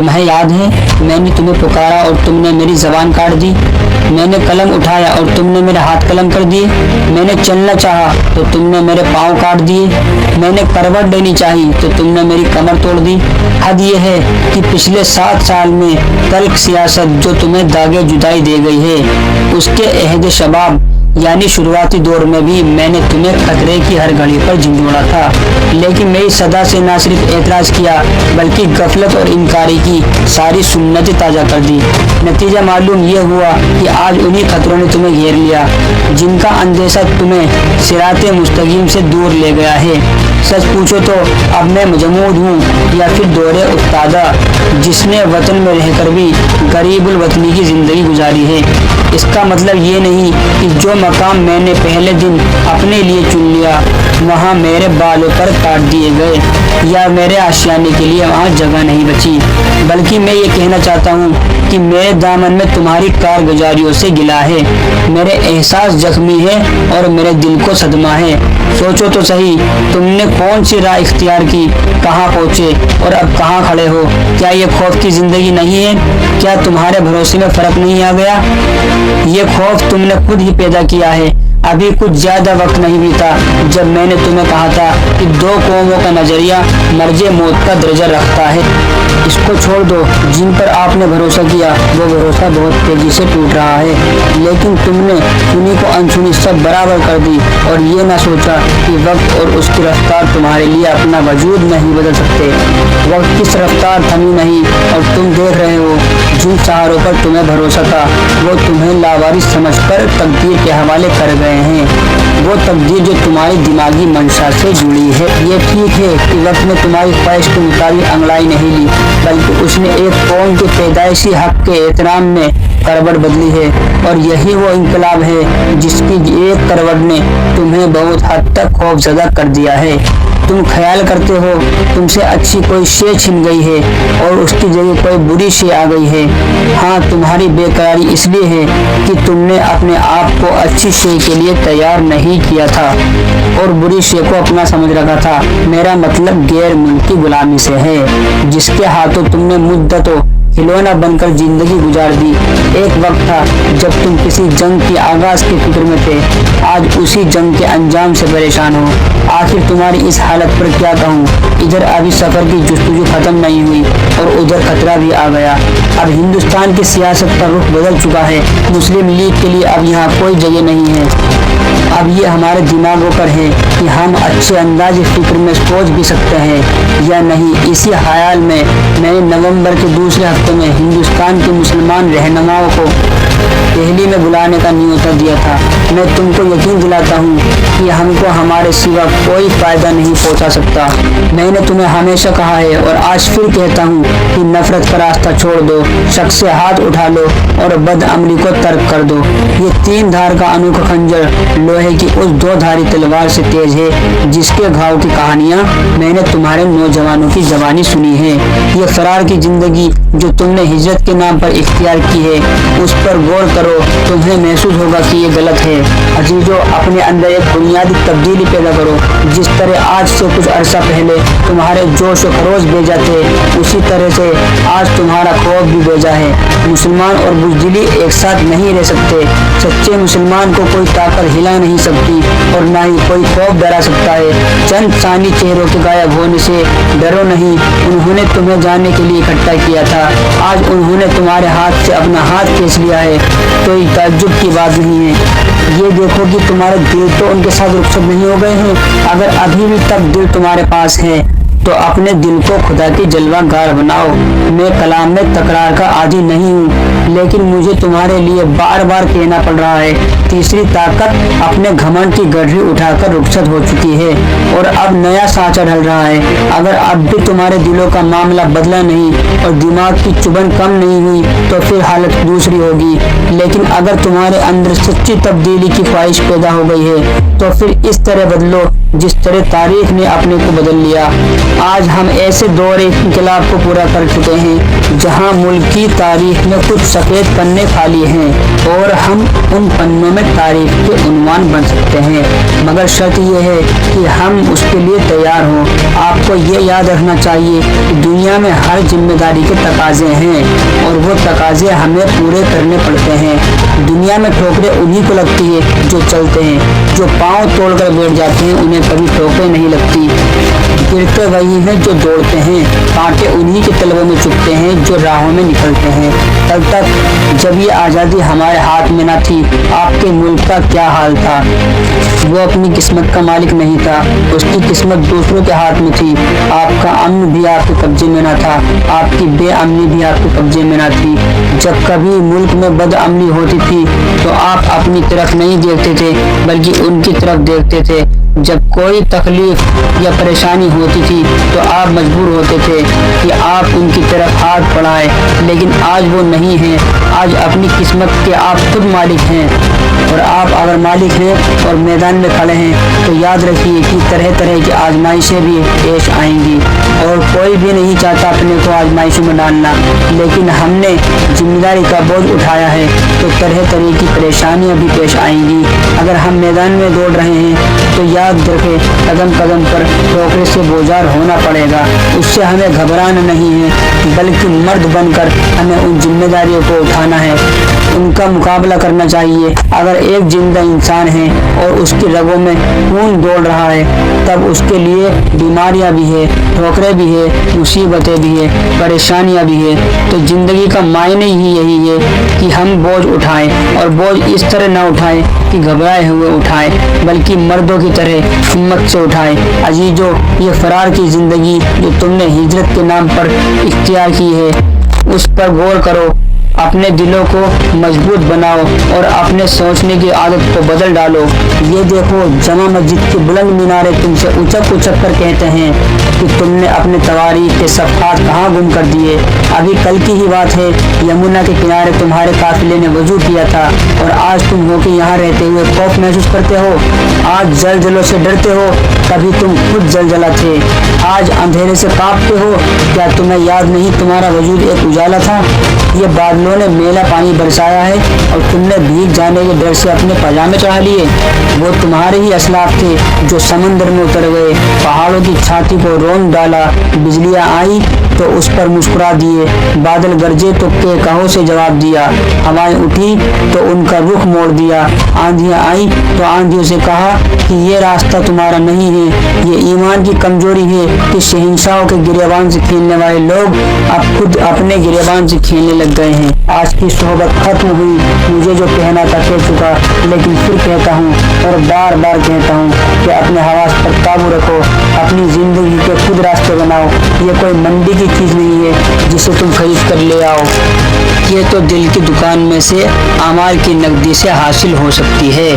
تمہیں یاد ہے میں نے تمہیں پکارا اور تم نے میری زبان کاٹ دی، میں نے قلم اٹھایا اور تم نے میرے ہاتھ قلم کر دیے، میں نے چلنا چاہا تو تم نے میرے پاؤں کاٹ دیے، میں نے کروٹ لینی چاہی تو تم نے میری کمر توڑ دی۔ حد یہ ہے کہ پچھلے 7 سال میں تلخ سیاست جو تمہیں داغے جدائی دے گئی ہے، اس کے عہد شباب یعنی شروعاتی دور میں بھی میں نے تمہیں خطرے کی ہر گھڑی پر جھنجھوڑا تھا، لیکن میری صدا سے نہ صرف اعتراض کیا بلکہ غفلت اور انکاری کی ساری سنتیں تازہ کر دی۔ نتیجہ معلوم یہ ہوا کہ آج انہی خطروں نے تمہیں گھیر لیا جن کا اندیشہ تمہیں صراط مستقیم سے دور لے گیا ہے۔ سچ پوچھو تو اب میں مجمود ہوں یا پھر دورے افتادہ جس نے وطن میں رہ کر بھی غریب الوطنی کی زندگی گزاری ہے۔ اس کا مطلب یہ نہیں کہ جو مقام میں نے پہلے دن اپنے لیے چن لیا وہاں میرے بالوں پر کاٹ دیے گئے یا میرے آشیانے کے لیے وہاں جگہ نہیں بچی، بلکہ میں یہ کہنا چاہتا ہوں کہ میرے دامن میں تمہاری کارگزاریوں سے گلا ہے، میرے احساس زخمی ہے اور میرے دل کو صدمہ ہے۔ سوچو تو صحیح، تم نے کون سی راہ اختیار کی، کہاں پہنچے اور اب کہاں کھڑے ہو؟ کیا یہ خوف کی زندگی نہیں ہے؟ کیا تمہارے بھروسے میں فرق نہیں آ گیا؟ یہ خوف تم نے خود ہی پیدا کیا ہے۔ ابھی کچھ زیادہ وقت نہیں بیتا جب میں نے تمہیں کہا تھا کہ 2 قوموں کا نظریہ مرج موت کا درجہ رکھتا ہے۔ اس کو چھوڑ دو، جن پر آپ نے بھروسہ کیا وہ بھروسہ بہت تیزی سے ٹوٹ رہا ہے، لیکن تم نے سنی کو انسنی سب برابر کر دی اور یہ نہ سوچا کہ وقت اور اس کی رفتار تمہارے لیے اپنا وجود نہیں بدل سکتے۔ وقت کی رفتار تھمی نہیں اور تم دیکھ رہے ہو جن سہاروں پر تمہیں بھروسہ تھا وہ تمہیں لاوارث سمجھ کر تقدیر کے حوالے کر گئے ہیں، وہ تقدیر جو تمہاری دماغی منشا سے جڑی ہے۔ یہ ٹھیک ہے کہ وقت نے تمہاری خواہش کے مطابق انگڑائی نہیں لی، بلکہ اس نے ایک قوم کے پیدائشی حق کے احترام میں کروٹ بدلی ہے، اور یہی وہ انقلاب ہے جس کی ایک کروٹ نے تمہیں بہت حد تک خوف زدہ کر دیا ہے۔ تم خیال کرتے ہو تم سے اچھی کوئی شے چھن گئی ہے اور اس کی جگہ کوئی بری شے آ گئی ہے۔ ہاں، تمہاری بے قراری اس لیے ہے کہ تم نے اپنے آپ کو اچھی شے کے لیے تیار نہیں کیا تھا اور بری شے کو اپنا سمجھ رکھا تھا۔ میرا مطلب غیر ملکی غلامی سے ہے جس کے ہاتھوں تم نے مدتوں کھلونا بن کر زندگی گزار دی۔ ایک وقت تھا جب تم کسی جنگ کی آغاز کی فکر میں تھے، آج اسی جنگ کے انجام سے پریشان ہو۔ آخر تمہاری اس حالت پر کیا کہوں؟ ادھر ابھی سفر کی جستجو ختم نہیں ہوئی اور ادھر خطرہ بھی آ گیا۔ اب ہندوستان کی سیاست کا رخ بدل چکا ہے، مسلم لیگ کے لیے اب یہاں کوئی جگہ نہیں ہے۔ اب یہ ہمارے دماغوں پر ہے کہ ہم اچھے انداز فکر میں سوچ بھی سکتے ہیں یا نہیں۔ اسی خیال میں نے نومبر کے دوسرے ہفتے میں ہندوستان کے مسلمان رہنماؤں کو دہلی میں بلانے کا نیوتا دیا تھا۔ میں تم کو یقین دلاتا ہوں کہ ہم کو ہمارے سوا کوئی فائدہ نہیں پہنچا سکتا۔ میں نے تمہیں ہمیشہ کہا ہے اور آج پھر کہتا ہوں کہ نفرت کا راستہ چھوڑ دو، شک سے ہاتھ اٹھا لو اور بد عملی کو ترک کر دو۔ یہ 3 دھار کا انوکھا خنجر لوہے کی اس 2 دھاری تلوار سے تیز ہے جس کے گھاؤ کی کہانیاں میں نے تمہارے نوجوانوں کی زبانی سنی ہے۔ یہ فرار کی زندگی جو تم نے ہجرت کے نام پر اختیار کی ہے اس پر غور کرو، تمہیں محسوس ہوگا کہ یہ غلط ہے۔ عزیزو، اپنے اندر ایک بنیادی تبدیلی پیدا کرو۔ جس طرح آج سے کچھ عرصہ پہلے تمہارے جوش و خروش بھیجا تھے اسی طرح سے آج تمہارا خوف بھی بھیجا ہے۔ مسلمان اور بزدلی ایک ساتھ نہیں رہ سکتے۔ سچے مسلمان کو کوئی طاقت ہلا نہیں سکتی اور نہ ہی کوئی خوف ڈرا سکتا ہے۔ چند ثانی چہروں کے غائب ہونے سے ڈرو نہیں، انہوں نے تمہیں جانے کے لیے اکٹھا کیا تھا، آج انہوں نے تمہارے ہاتھ سے اپنا ہاتھ کھینچ لیا ہے۔ کوئی تعجب کی بات نہیں ہے۔ یہ دیکھو کہ تمہارے دل تو ان کے ساتھ رخصت نہیں ہو گئے ہیں۔ اگر ابھی بھی تک دل تمہارے پاس ہے تو اپنے دل کو خدا کی جلوہ گار بناؤ۔ میں کلام میں تکرار کا عادی نہیں ہوں، لیکن مجھے تمہارے لیے بار بار کہنا پڑ رہا ہے۔ تیسری طاقت اپنے گھمنڈ کی گڑھی اٹھا کر رخصت ہو چکی ہے اور اب نیا سانچہ ڈھل رہا ہے۔ اگر اب بھی تمہارے دلوں کا معاملہ بدلا نہیں اور دماغ کی چبھن کم نہیں ہوئی تو پھر حالت دوسری ہوگی، لیکن اگر تمہارے اندر سچی تبدیلی کی خواہش پیدا ہو گئی ہے تو پھر اس طرح بدلو جس طرح تاریخ نے اپنے کو بدل لیا۔ آج ہم ایسے دور انقلاب کو پورا کر چکے ہیں جہاں ملک کی تاریخ میں کچھ سفید پنے خالی ہیں اور ہم ان پنوں میں تاریخ کے عنوان بن سکتے ہیں، مگر شرط یہ ہے کہ ہم اس کے لیے تیار ہوں۔ آپ کو یہ یاد رکھنا چاہیے کہ دنیا میں ہر ذمہ داری کے تقاضے ہیں اور وہ تقاضے ہمیں پورے کرنے پڑتے ہیں۔ دنیا میں ٹھوکریں انہی کو لگتی ہے جو چلتے ہیں، جو پاؤں توڑ کر بیٹھ جاتے ہیں انہیں کبھی ٹھوکریں نہیں لگتی۔ گرتے وہی ہیں جو دوڑتے ہیں، کانٹے انہی کے طلبوں میں چبھتے ہیں جو راہوں میں نکلتے ہیں۔ کل تک جب یہ آزادی ہمارے ہاتھ میں نہ تھی، آپ کے ملک کا کیا حال تھا؟ وہ اپنی قسمت کا مالک نہیں تھا، اس کی قسمت دوسروں کے ہاتھ میں تھی۔ آپ کا امن بھی آپ کے قبضے میں نہ تھا، آپ کی بے امنی بھی آپ کے قبضے میں نہ تھی۔ جب کبھی ملک میں بد امنی ہوتی تھی تو آپ اپنی طرف نہیں دیکھتے تھے بلکہ ان کی طرف دیکھتے تھے۔ جب کوئی تکلیف یا پریشانی ہوتی تھی تو آپ مجبور ہوتے تھے کہ آپ ان کی طرف ہاتھ بڑھائیں، لیکن آج وہ نہیں ہیں۔ آج اپنی قسمت کے آپ خود مالک ہیں، اور آپ اگر مالک ہیں اور میدان میں کھڑے ہیں تو یاد رکھیے کہ طرح طرح کی آزمائشیں بھی پیش آئیں گی، اور کوئی بھی نہیں چاہتا اپنے کو آزمائشوں میں ڈالنا، لیکن ہم نے ذمہ داری کا بوجھ اٹھایا ہے تو طرح طرح کی پریشانیاں بھی پیش آئیں گی۔ اگر ہم میدان میں دوڑ رہے ہیں تو یاد رکھیں قدم قدم پر ٹھوکریں سے بوجھار ہونا پڑے گا، اس سے ہمیں گھبرانا نہیں ہے بلکہ مرد بن کر ہمیں ان ذمہ داریوں کو اٹھانا ہے، ان کا مقابلہ کرنا چاہیے۔ اگر ایک زندہ انسان ہے اور اس کی رگوں میں خون دوڑ رہا ہے تب اس کے لیے بیماریاں بھی ہے، ٹھوکریں بھی ہے، مصیبتیں بھی ہے، پریشانیاں بھی ہے۔ تو زندگی کا معنی ہی یہی ہے کہ ہم بوجھ اٹھائیں، اور بوجھ اس طرح نہ اٹھائیں کہ گھبرائے ہوئے اٹھائیں بلکہ مردوں کی طرح ہمت سے اٹھائیں۔ عزیزو، یہ فرار کی زندگی جو تم نے ہجرت کے نام پر اختیار کی ہے اس پر غور کرو، اپنے دلوں کو مضبوط بناؤ اور اپنے سوچنے کی عادت کو بدل ڈالو۔ یہ دیکھو، جامع مسجد کے بلند مینارے تم سے اچک اچک کر کہتے ہیں کہ تم نے اپنے تواریخ کے صفحات کہاں گم کر دیے۔ ابھی کل کی ہی بات ہے، یمنا کے کنارے تمہارے قافلے نے وضو کیا تھا اور آج تم ہو کے یہاں رہتے ہوئے خوف محسوس کرتے ہو۔ آج زلزلوں سے ڈرتے ہو، کبھی تم خود زلزلہ تھے۔ آج اندھیرے سے کانپتے ہو، کیا تمہیں یاد نہیں تمہارا وجود ایک اجالا تھا؟ یہ بادلوں نے میلا پانی برسایا ہے اور تم نے بھیگ جانے کے ڈر سے اپنے پاجامے چڑھا لیے۔ وہ تمہارے ہی اسلاف تھے جو سمندر میں اتر گئے، پہاڑوں کی چھاتی کو رون ڈالا، بجلیاں آئی تو اس پر مسکرا دیے، بادل گرجے تو کہو سے جواب دیا، ہوائیں اٹھی تو ان کا رخ موڑ دیا، آندھیاں آئیں تو آندھیوں سے کہا کہ یہ راستہ تمہارا نہیں ہے۔ یہ ایمان کی کمزوری ہے کہ شہنشاہوں کے گریبان سے کھیلنے والے لوگ اب خود اپنے گریبان سے کھیلنے لگ گئے ہیں۔ آج کی صحبت ختم ہوئی، مجھے جو کہنا تھا کہہ چکا، لیکن پھر کہتا ہوں اور بار بار کہتا ہوں کہ اپنے حواس پر قابو رکھو، اپنی زندگی کے خود راستے بناؤ۔ یہ کوئی منڈی کی چیز نہیں ہے جسے تم خرید کر لے آؤ، یہ تو دل کی دکان میں سے اعمال کی نقدی سے حاصل ہو سکتی ہے۔